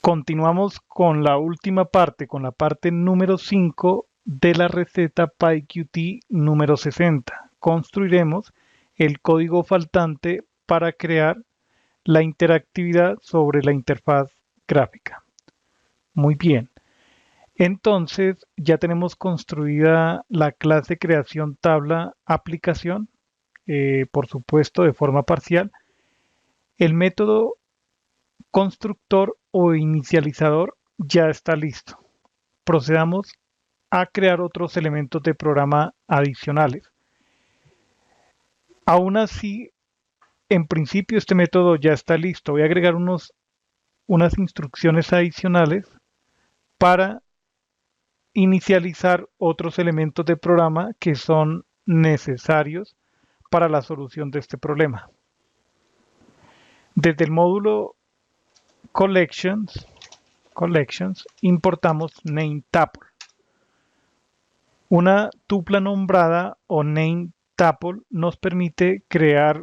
Continuamos con la última parte, con la parte número 5 de la receta PyQt número 60. Construiremos el código faltante para crear la interactividad sobre la interfaz gráfica. Muy bien. Entonces ya tenemos construida la clase creación tabla aplicación, por supuesto de forma parcial. El método constructor o inicializador ya está listo. Procedamos a crear otros elementos de programa adicionales. Aún así, en principio este método ya está listo. Voy a agregar unas instrucciones adicionales para inicializar otros elementos de programa que son necesarios para la solución de este problema. Desde el módulo Collections importamos nameTuple. Una tupla nombrada o nameTuple nos permite crear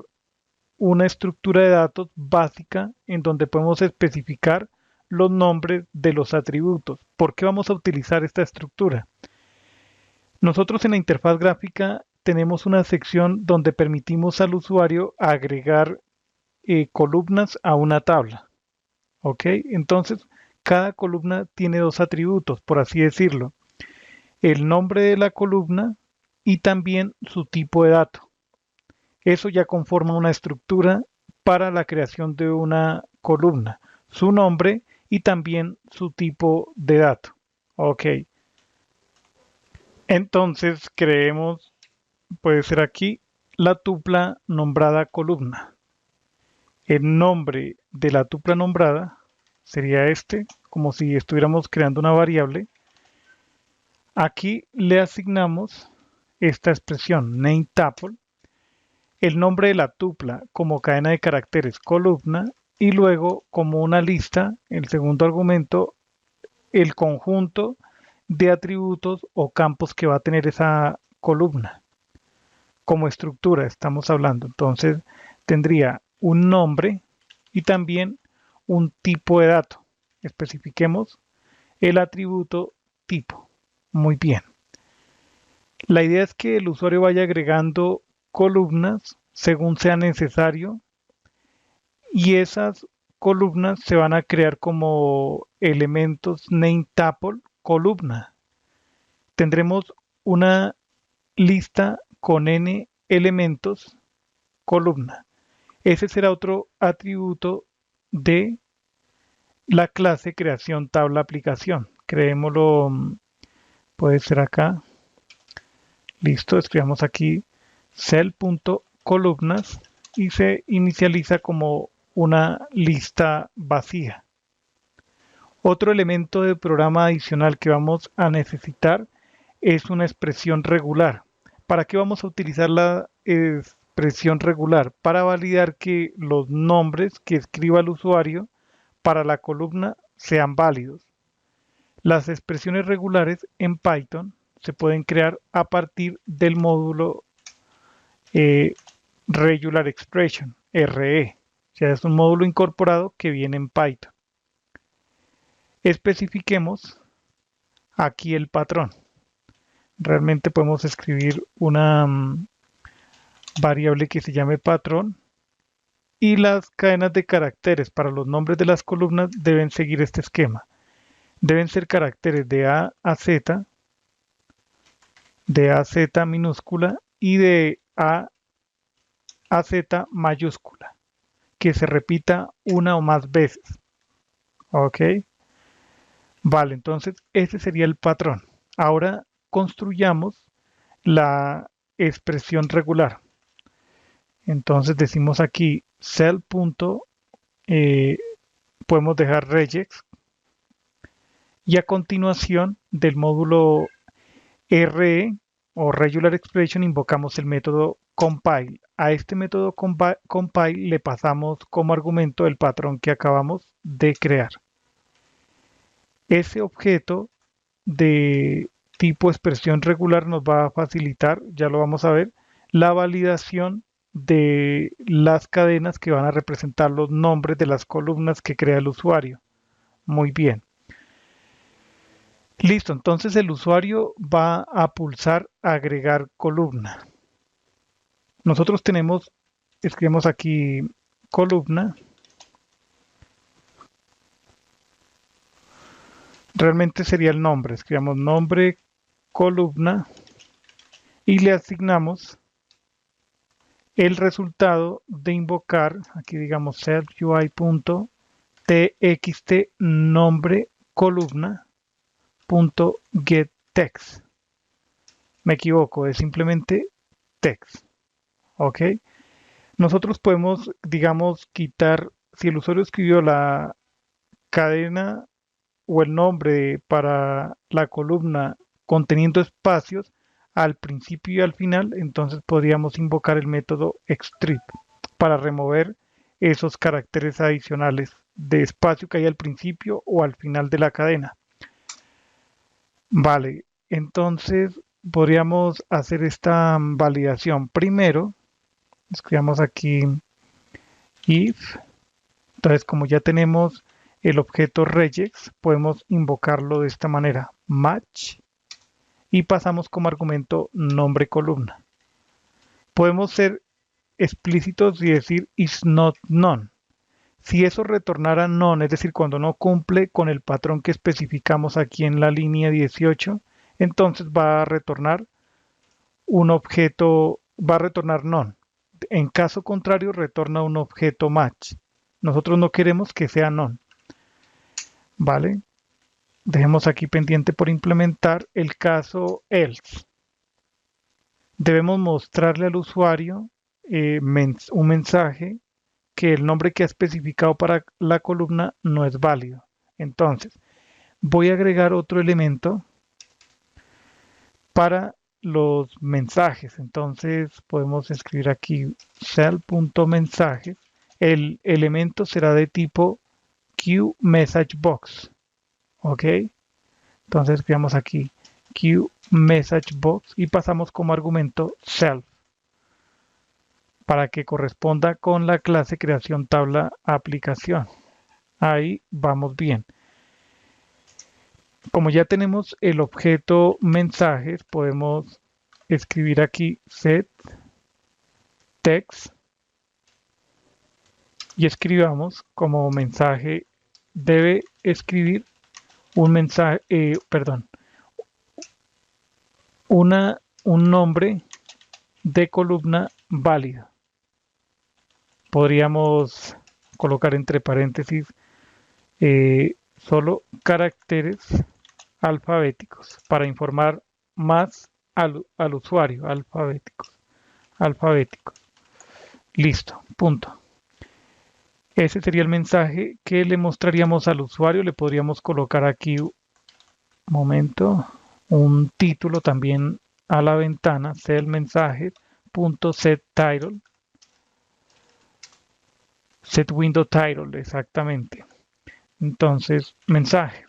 una estructura de datos básica en donde podemos especificar los nombres de los atributos. ¿Por qué vamos a utilizar esta estructura? Nosotros en la interfaz gráfica tenemos una sección donde permitimos al usuario agregar columnas a una tabla. ¿Ok? Entonces, cada columna tiene dos atributos, por así decirlo. El nombre de la columna y también su tipo de dato. Eso ya conforma una estructura para la creación de una columna, su nombre y también su tipo de dato. Ok. Entonces creemos, puede ser aquí, la tupla nombrada columna. El nombre de la tupla nombrada sería este, como si estuviéramos creando una variable. Aquí le asignamos esta expresión nameTuple, el nombre de la tupla como cadena de caracteres columna y luego como una lista, el segundo argumento, el conjunto de atributos o campos que va a tener esa columna. Como estructura estamos hablando. Entonces tendría un nombre y también un tipo de dato. Especifiquemos el atributo tipo. Muy bien. La idea es que el usuario vaya agregando columnas según sea necesario y esas columnas se van a crear como elementos nameTuple columna. Tendremos una lista con n elementos columna. Ese será otro atributo de la clase creación tabla aplicación. Creémoslo, puede ser acá. Listo, escribamos aquí cell.columnas y se inicializa como una lista vacía. Otro elemento de programa adicional que vamos a necesitar es una expresión regular. ¿Para qué vamos a utilizar la expresión regular? Para validar que los nombres que escriba el usuario para la columna sean válidos. Las expresiones regulares en Python se pueden crear a partir del módulo Regular Expression, RE. O sea, es un módulo incorporado que viene en Python. Especifiquemos aquí el patrón. Realmente podemos escribir una variable que se llame patrón y las cadenas de caracteres para los nombres de las columnas deben seguir este esquema. Deben ser caracteres de A a Z, de AZ minúscula y de A a Z mayúscula, que se repita una o más veces. ¿Ok? Vale, entonces ese sería el patrón. Ahora construyamos la expresión regular. Entonces decimos aquí cell. Podemos dejar regex y a continuación del módulo RE o Regular Expression invocamos el método compile. A este método compile le pasamos como argumento el patrón que acabamos de crear. Ese objeto de tipo expresión regular nos va a facilitar, ya lo vamos a ver, la validación de las cadenas que van a representar los nombres de las columnas que crea el usuario. Muy bien. Listo, entonces el usuario va a pulsar agregar columna. Nosotros escribimos aquí columna. Realmente sería el nombre. Escribamos nombre columna y le asignamos el resultado de invocar, aquí digamos self-ui.txt nombre columna.getText. Me equivoco, es simplemente text. ¿Ok? Nosotros podemos, digamos, quitar, si el usuario escribió la cadena o el nombre para la columna conteniendo espacios al principio y al final, entonces podríamos invocar el método extrip para remover esos caracteres adicionales de espacio que hay al principio o al final de la cadena. Vale, entonces podríamos hacer esta validación. Primero, escribamos aquí if. Entonces, como ya tenemos el objeto regex, podemos invocarlo de esta manera, match, y pasamos como argumento nombre columna. Podemos ser explícitos y decir is not none. Si eso retornara none, es decir, cuando no cumple con el patrón que especificamos aquí en la línea 18, entonces va a retornar un objeto, va a retornar none. En caso contrario, retorna un objeto match. Nosotros no queremos que sea none. ¿Vale? Dejemos aquí pendiente por implementar el caso else. Debemos mostrarle al usuario un mensaje que el nombre que ha especificado para la columna no es válido. Entonces, voy a agregar otro elemento para los mensajes. Entonces, podemos escribir aquí cell.mensajes. El elemento será de tipo QMessageBox. ¿Ok? Entonces escribamos aquí QMessageBox y pasamos como argumento self para que corresponda con la clase creación tabla aplicación. Ahí vamos bien. Como ya tenemos el objeto mensajes, podemos escribir aquí set text y escribamos como mensaje debe escribir un mensaje, un nombre de columna válida. Podríamos colocar entre paréntesis solo caracteres alfabéticos para informar más al usuario, alfabéticos. Listo, punto. Ese sería el mensaje que le mostraríamos al usuario. Le podríamos colocar aquí, un momento, un título también a la ventana, set mensajes.setTitle. Set window title, exactamente. Entonces, mensaje.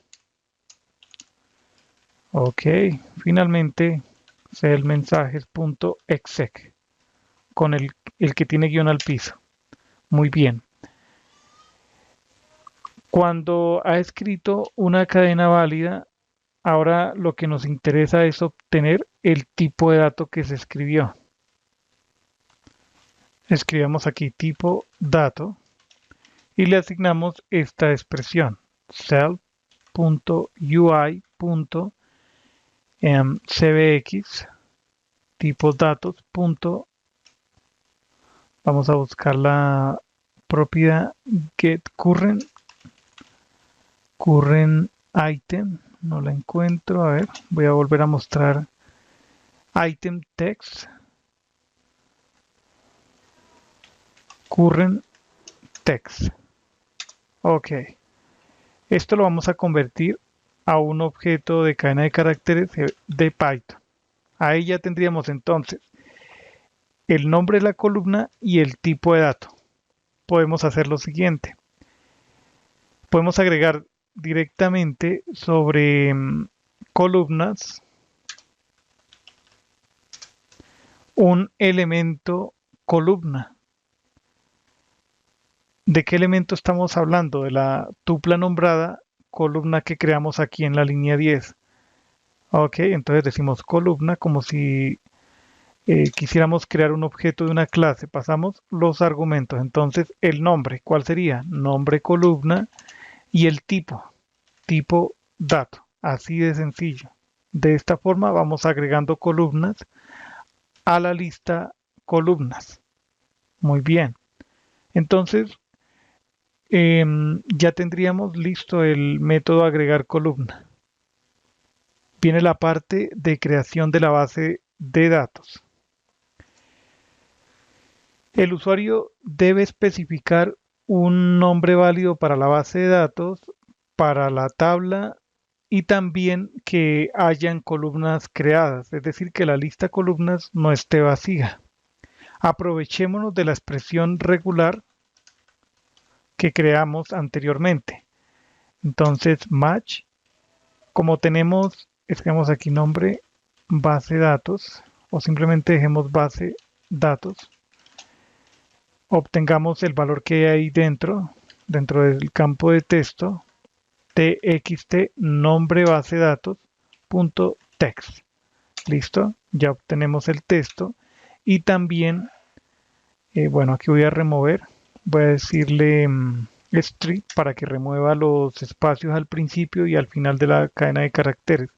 Ok, finalmente, set mensajes.exec con el que tiene guión al piso. Muy bien. Cuando ha escrito una cadena válida, ahora lo que nos interesa es obtener el tipo de dato que se escribió. Escribamos aquí tipo dato y le asignamos esta expresión self.ui.cbx tipo datos. Vamos a buscar la propiedad get current item, no la encuentro. A ver, voy a volver a mostrar item text current text. Ok, esto lo vamos a convertir a un objeto de cadena de caracteres de Python. Ahí ya tendríamos entonces el nombre de la columna y el tipo de dato. Podemos hacer lo siguiente. Podemos agregar directamente sobre columnas un elemento columna. ¿De qué elemento estamos hablando? De la tupla nombrada columna que creamos aquí en la línea 10. Ok, entonces decimos columna como si quisiéramos crear un objeto de una clase. Pasamos los argumentos. Entonces, el nombre, ¿cuál sería? Nombre columna y el tipo dato. Así de sencillo. De esta forma vamos agregando columnas a la lista columnas. Muy bien. Entonces, ya tendríamos listo el método agregar columna. Viene la parte de creación de la base de datos. El usuario debe especificar un nombre válido para la base de datos, para la tabla y también que hayan columnas creadas, es decir, que la lista columnas no esté vacía. Aprovechémonos de la expresión regular que creamos anteriormente. Entonces, match, como tenemos, escribimos aquí nombre, base de datos, o simplemente dejemos base datos, obtengamos el valor que hay ahí dentro del campo de texto, txt nombre base de datos punto text. Listo, ya obtenemos el texto y también, bueno, aquí voy a remover, voy a decirle string para que remueva los espacios al principio y al final de la cadena de caracteres.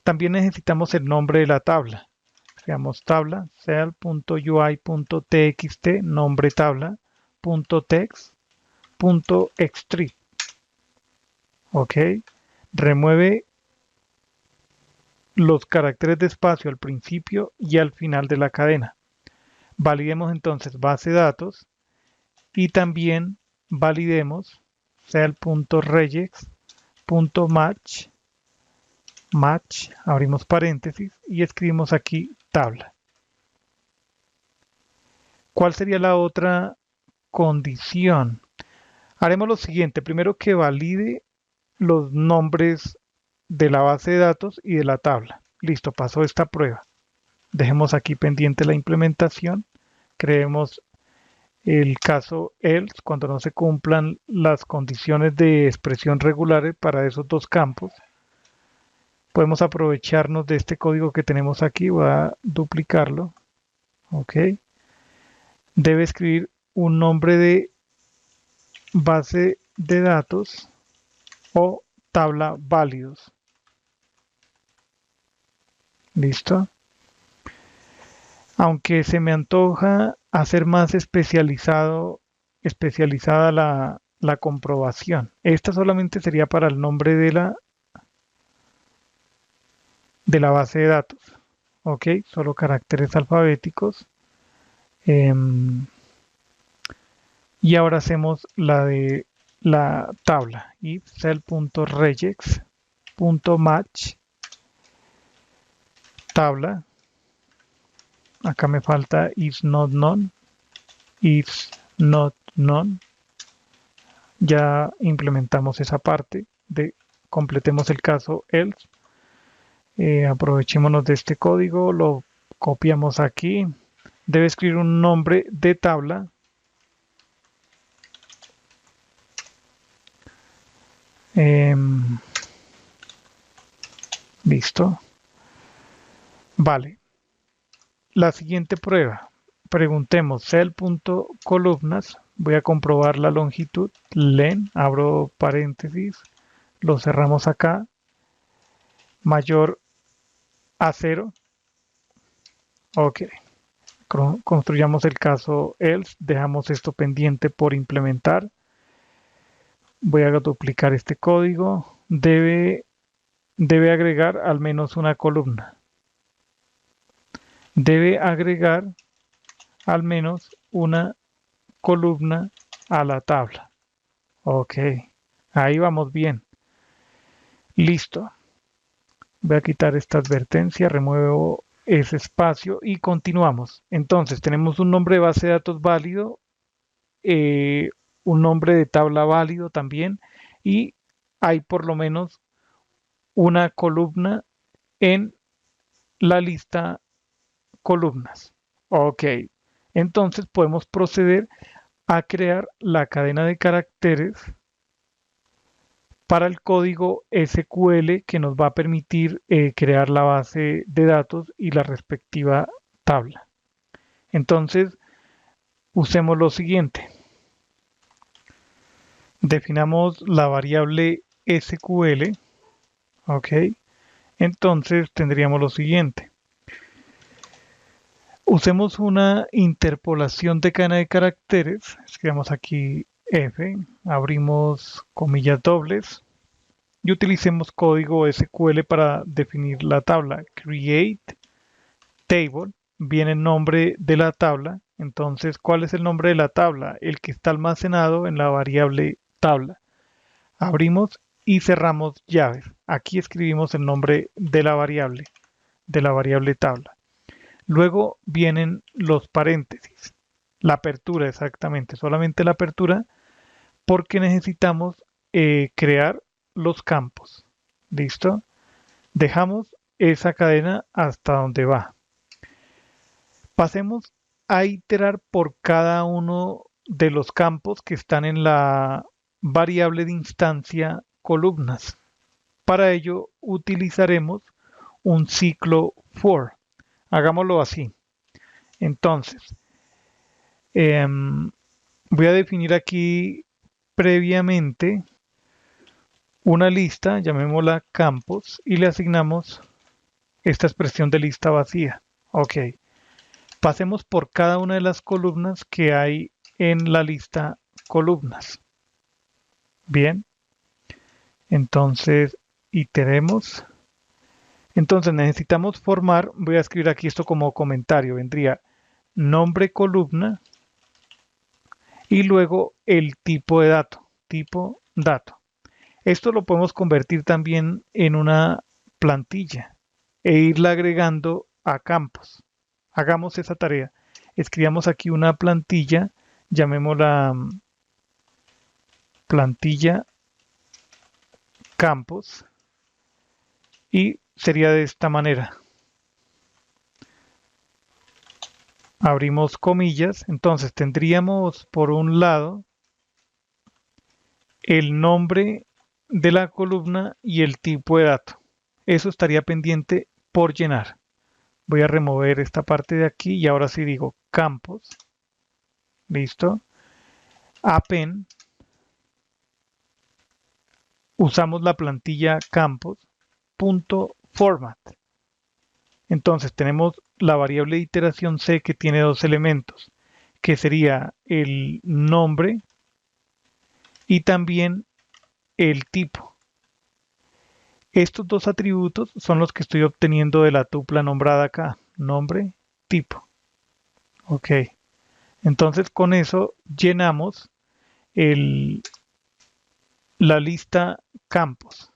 También necesitamos el nombre de la tabla. Creamos tabla, cell.ui.txt, nombre tabla.text.extree. Ok, remueve los caracteres de espacio al principio y al final de la cadena. Validemos entonces base de datos y también validemos cell.regex.match, match, abrimos paréntesis y escribimos aquí tabla. ¿Cuál sería la otra condición? Haremos lo siguiente, primero que valide los nombres de la base de datos y de la tabla. Listo, pasó esta prueba. Dejemos aquí pendiente la implementación. Creemos el caso else cuando no se cumplan las condiciones de expresión regulares para esos dos campos. Podemos aprovecharnos de este código que tenemos aquí. Voy a duplicarlo. Ok. Debe escribir un nombre de base de datos o tabla válidos. Listo. Aunque se me antoja hacer más especializada la comprobación. Esta solamente sería para el nombre de la base de datos. Ok, solo caracteres alfabéticos. Y ahora hacemos la de la tabla. If cell.regex.match tabla. Acá me falta if not none. If not none. Ya implementamos esa parte de completemos el caso else. Aprovechémonos de este código, lo copiamos aquí. Debe escribir un nombre de tabla. Listo. Vale. La siguiente prueba. Preguntemos cell.columnas. Voy a comprobar la longitud. Len, abro paréntesis. Lo cerramos acá. Mayor a 0. Ok. Construyamos el caso else. Dejamos esto pendiente por implementar. Voy a duplicar este código. Debe agregar al menos una columna. Debe agregar al menos una columna a la tabla. Ok, ahí vamos bien. Listo. Voy a quitar esta advertencia, remuevo ese espacio y continuamos. Entonces, tenemos un nombre de base de datos válido, un nombre de tabla válido también, y hay por lo menos una columna en la lista columnas. Ok, entonces podemos proceder a crear la cadena de caracteres para el código SQL que nos va a permitir crear la base de datos y la respectiva tabla. Entonces, usemos lo siguiente. Definamos la variable SQL, ¿ok? Entonces tendríamos lo siguiente. Usemos una interpolación de cadena de caracteres. Escribamos aquí F, abrimos comillas dobles y utilicemos código SQL para definir la tabla. Create table, viene el nombre de la tabla. Entonces, ¿cuál es el nombre de la tabla? El que está almacenado en la variable tabla. Abrimos y cerramos llaves. Aquí escribimos el nombre de la variable tabla. Luego vienen los paréntesis, la apertura exactamente, solamente la apertura, porque necesitamos crear los campos. ¿Listo? Dejamos esa cadena hasta donde va. Pasemos a iterar por cada uno de los campos que están en la variable de instancia columnas. Para ello utilizaremos un ciclo for. Hagámoslo así. Entonces, voy a definir aquí previamente una lista, llamémosla campos, y le asignamos esta expresión de lista vacía. Ok. Pasemos por cada una de las columnas que hay en la lista columnas. Bien. Entonces, iteremos. Entonces necesitamos formar, voy a escribir aquí esto como comentario, vendría nombre columna y luego el tipo de dato, tipo dato. Esto lo podemos convertir también en una plantilla e irla agregando a campos. Hagamos esa tarea. Escribamos aquí una plantilla, llamémosla plantilla campos y sería de esta manera. Abrimos comillas, entonces tendríamos por un lado el nombre de la columna y el tipo de dato. Eso estaría pendiente por llenar. Voy a remover esta parte de aquí y ahora sí digo campos. Listo. Append. Usamos la plantilla campos.format. Entonces tenemos la variable de iteración C que tiene dos elementos, que sería el nombre y también el tipo. Estos dos atributos son los que estoy obteniendo de la tupla nombrada acá, nombre, tipo. Ok, entonces con eso llenamos la lista campos.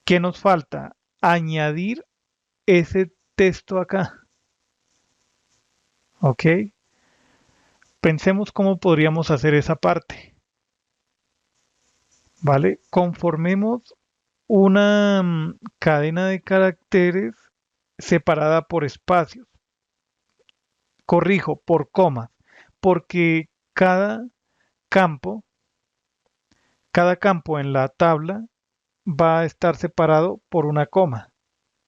¿Qué nos falta? Añadir ese texto acá. Ok, pensemos cómo podríamos hacer esa parte. ¿Vale? Conformemos una cadena de caracteres separada por espacios. Corrijo, por comas, porque campo, cada campo en la tabla va a estar separado por una coma.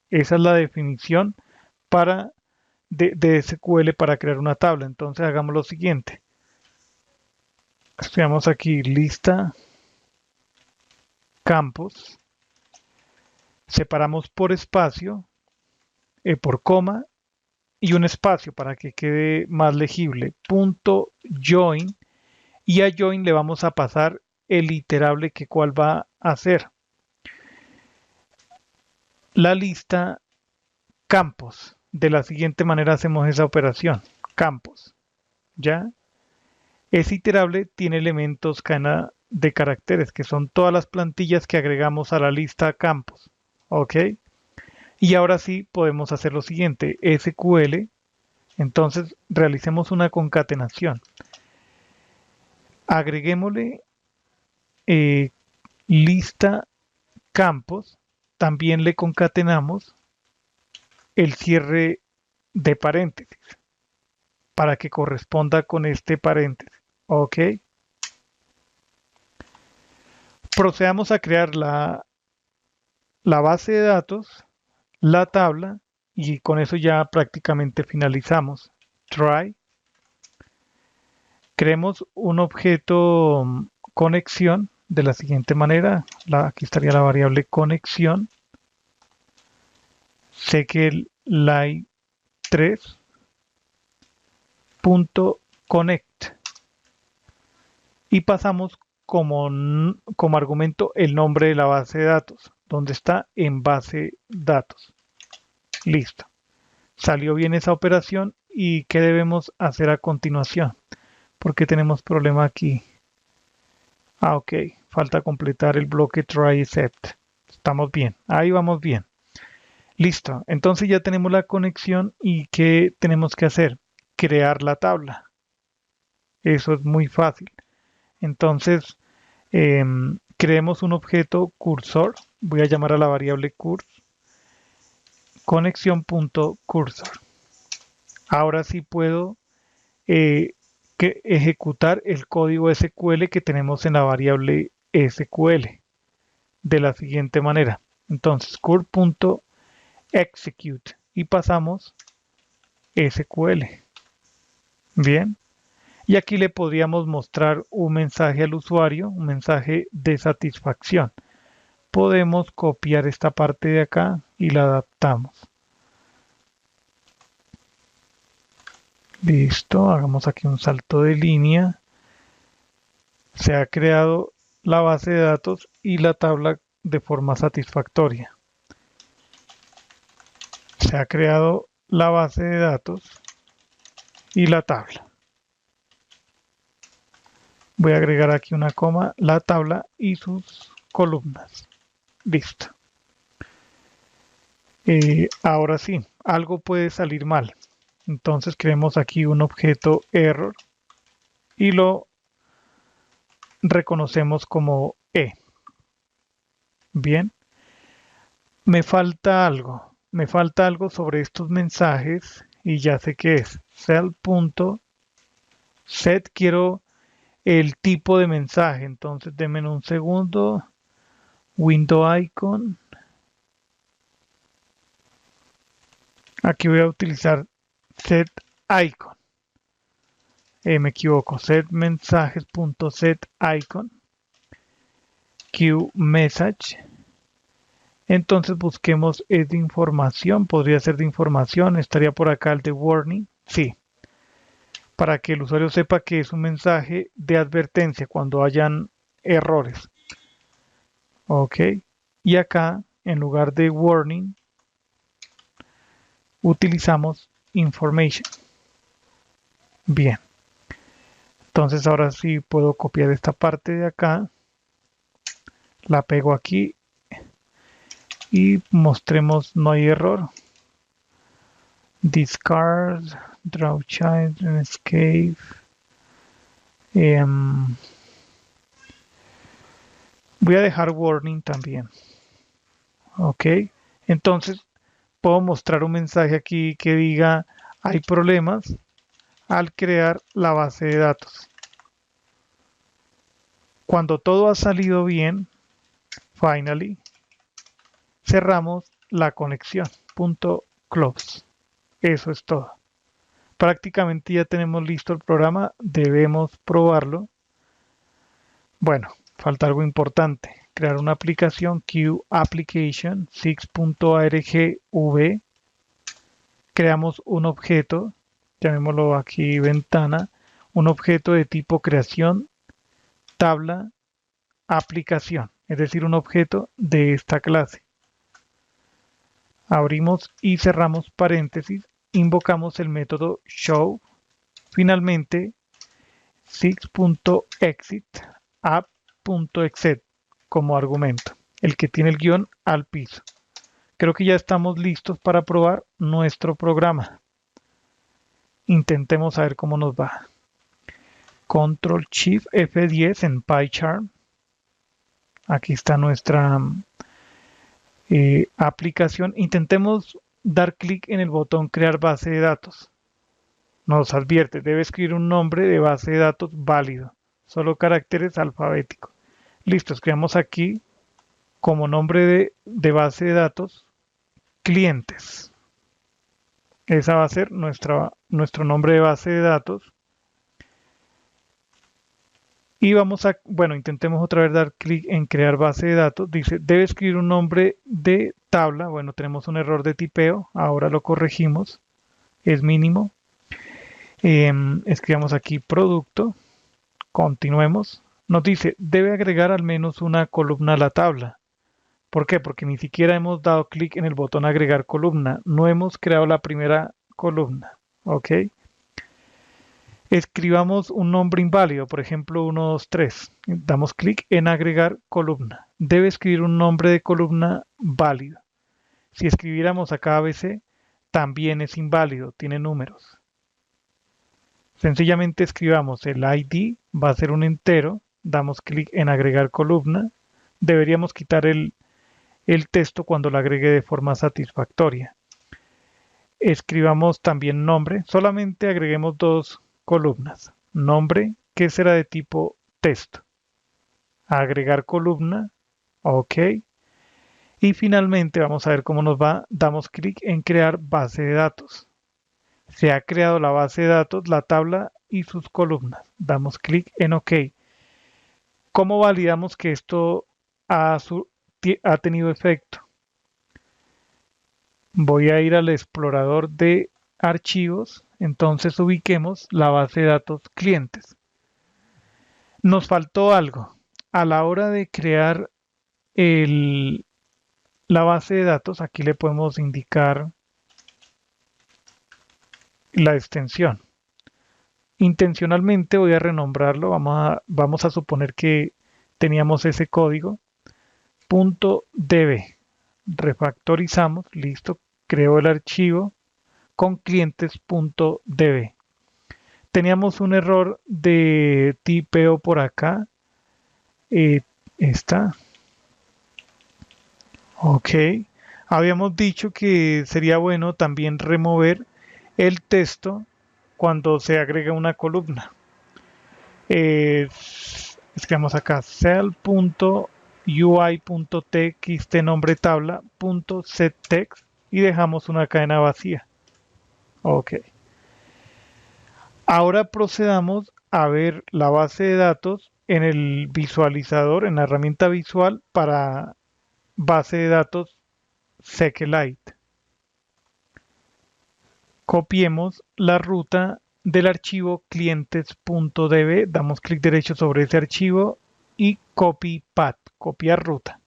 Esa es la definición para de SQL para crear una tabla. Entonces hagamos lo siguiente. Escribamos aquí lista campos. Separamos por espacio, por coma y un espacio para que quede más legible. Punto join y a join le vamos a pasar el iterable que cuál va a hacer. La lista campos. De la siguiente manera hacemos esa operación. Campos. ¿Ya? Es iterable, tiene elementos cadena de caracteres, que son todas las plantillas que agregamos a la lista campos. ¿Ok? Y ahora sí podemos hacer lo siguiente. SQL. Entonces realicemos una concatenación. Agreguémosle lista campos. También le concatenamos el cierre de paréntesis para que corresponda con este paréntesis. ¿Ok? Procedamos a crear la base de datos, la tabla, y con eso ya prácticamente finalizamos. Try. Creemos un objeto conexión de la siguiente manera. Aquí estaría la variable conexión. Sé que el line3.connect y pasamos como argumento el nombre de la base de datos, donde está en base datos. Listo. Salió bien esa operación y ¿qué debemos hacer a continuación? Porque tenemos problema aquí. Ok, falta completar el bloque try except. Estamos bien, ahí vamos bien. Listo, entonces ya tenemos la conexión y ¿qué tenemos que hacer? Crear la tabla. Eso es muy fácil. Entonces, creemos un objeto cursor. Voy a llamar a la variable curs. Conexión.cursor. Ahora sí puedo ejecutar el código SQL que tenemos en la variable SQL de la siguiente manera. Entonces, cur.execute y pasamos SQL. Bien. Y aquí le podríamos mostrar un mensaje al usuario, un mensaje de satisfacción. Podemos copiar esta parte de acá y la adaptamos. Listo, hagamos aquí un salto de línea. Se ha creado la base de datos y la tabla de forma satisfactoria. Se ha creado la base de datos y la tabla. Voy a agregar aquí una coma, la tabla y sus columnas. Listo. Ahora sí, algo puede salir mal. Entonces creemos aquí un objeto error y lo reconocemos como E. Bien. Me falta algo. Me falta algo sobre estos mensajes y ya sé qué es. Cell.set. Quiero el tipo de mensaje. Entonces denme un segundo. Window icon. Aquí voy a utilizar set icon. Me equivoco. Set mensajes.set icon. Queue message. Entonces busquemos es de información. Podría ser de información. Estaría por acá el de warning. Sí. Para que el usuario sepa que es un mensaje de advertencia cuando hayan errores. Ok. Y acá, en lugar de warning, utilizamos information. Bien. Entonces ahora sí puedo copiar esta parte de acá. La pego aquí. Y mostremos no hay error. Discard, draw child, escape. Voy a dejar warning también. Ok. Entonces puedo mostrar un mensaje aquí que diga hay problemas al crear la base de datos. Cuando todo ha salido bien, finally, cerramos la conexión. Close. Eso es todo. Prácticamente ya tenemos listo el programa. Debemos probarlo. Bueno, falta algo importante. Crear una aplicación Queue Application 6.argv. Creamos un objeto, llamémoslo aquí ventana, un objeto de tipo creación, tabla, aplicación, es decir, un objeto de esta clase. Abrimos y cerramos paréntesis, invocamos el método show, finalmente 6.exit app.exit como argumento, el que tiene el guión al piso. Creo que ya estamos listos para probar nuestro programa. Intentemos saber cómo nos va. Control Shift F10 en PyCharm. Aquí está nuestra aplicación. Intentemos dar clic en el botón crear base de datos. Nos advierte, debe escribir un nombre de base de datos válido, solo caracteres alfabéticos. Listo, escribamos aquí como nombre de base de datos clientes. Esa va a ser nuestro nombre de base de datos. Y vamos a, bueno, intentemos otra vez dar clic en crear base de datos. Dice, debe escribir un nombre de tabla. Bueno, tenemos un error de tipeo. Ahora lo corregimos. Es mínimo. Escribamos aquí producto. Continuemos. Nos dice, debe agregar al menos una columna a la tabla. ¿Por qué? Porque ni siquiera hemos dado clic en el botón agregar columna. No hemos creado la primera columna. ¿Ok? Escribamos un nombre inválido, por ejemplo 1, 2, 3. Damos clic en agregar columna. Debe escribir un nombre de columna válido. Si escribiéramos acá ABC, también es inválido, tiene números. Sencillamente escribamos el ID, va a ser un entero, damos clic en agregar columna. Deberíamos quitar el texto cuando lo agregue de forma satisfactoria. Escribamos también nombre, solamente agreguemos dos columnas. Nombre, que será de tipo texto. Agregar columna, ok. Y finalmente vamos a ver cómo nos va. Damos clic en crear base de datos. Se ha creado la base de datos, la tabla y sus columnas. Damos clic en OK. ¿Cómo validamos que esto ha tenido efecto? Voy a ir al explorador de archivos, entonces ubiquemos la base de datos clientes. Nos faltó algo. A la hora de crear la base de datos, aquí le podemos indicar la extensión. Intencionalmente voy a renombrarlo, vamos a suponer que teníamos ese código, .db. Refactorizamos, listo, creo el archivo con clientes.db. Teníamos un error de tipeo por acá. Está. Ok. Habíamos dicho que sería bueno también remover el texto cuando se agrega una columna. Escribamos acá cell.ui.txt nombre tabla.setText y dejamos una cadena vacía. Ok. Ahora procedamos a ver la base de datos en el visualizador, en la herramienta visual para base de datos SQLite. Copiemos la ruta del archivo clientes.db, damos clic derecho sobre ese archivo y copy path, copiar ruta.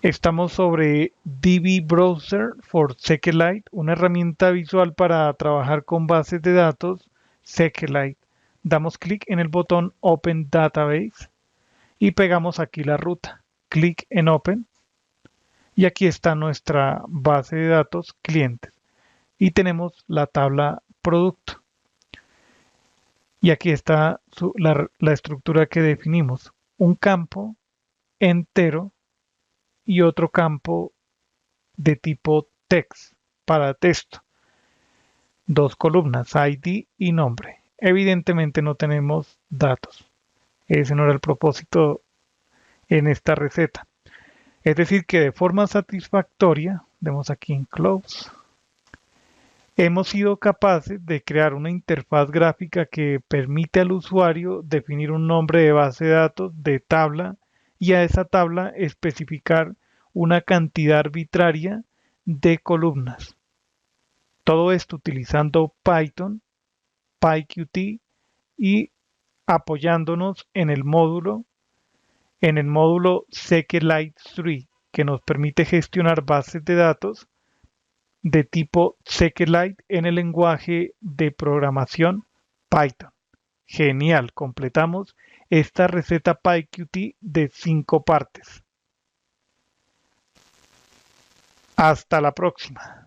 Estamos sobre DB Browser for SQLite, una herramienta visual para trabajar con bases de datos SQLite. Damos clic en el botón Open Database y pegamos aquí la ruta. Clic en Open y aquí está nuestra base de datos clientes. Y tenemos la tabla producto. Y aquí está la estructura que definimos. Un campo entero y otro campo de tipo text para texto. Dos columnas, ID y nombre. Evidentemente no tenemos datos. Ese no era el propósito en esta receta. Es decir, que de forma satisfactoria, demos aquí en Close, hemos sido capaces de crear una interfaz gráfica que permite al usuario definir un nombre de base de datos de tabla y a esa tabla especificar una cantidad arbitraria de columnas. Todo esto utilizando Python, PyQt y apoyándonos en el módulo SQLite 3, que nos permite gestionar bases de datos de tipo SQLite en el lenguaje de programación Python. Genial, completamos esta receta PyQt de 5 partes. Hasta la próxima.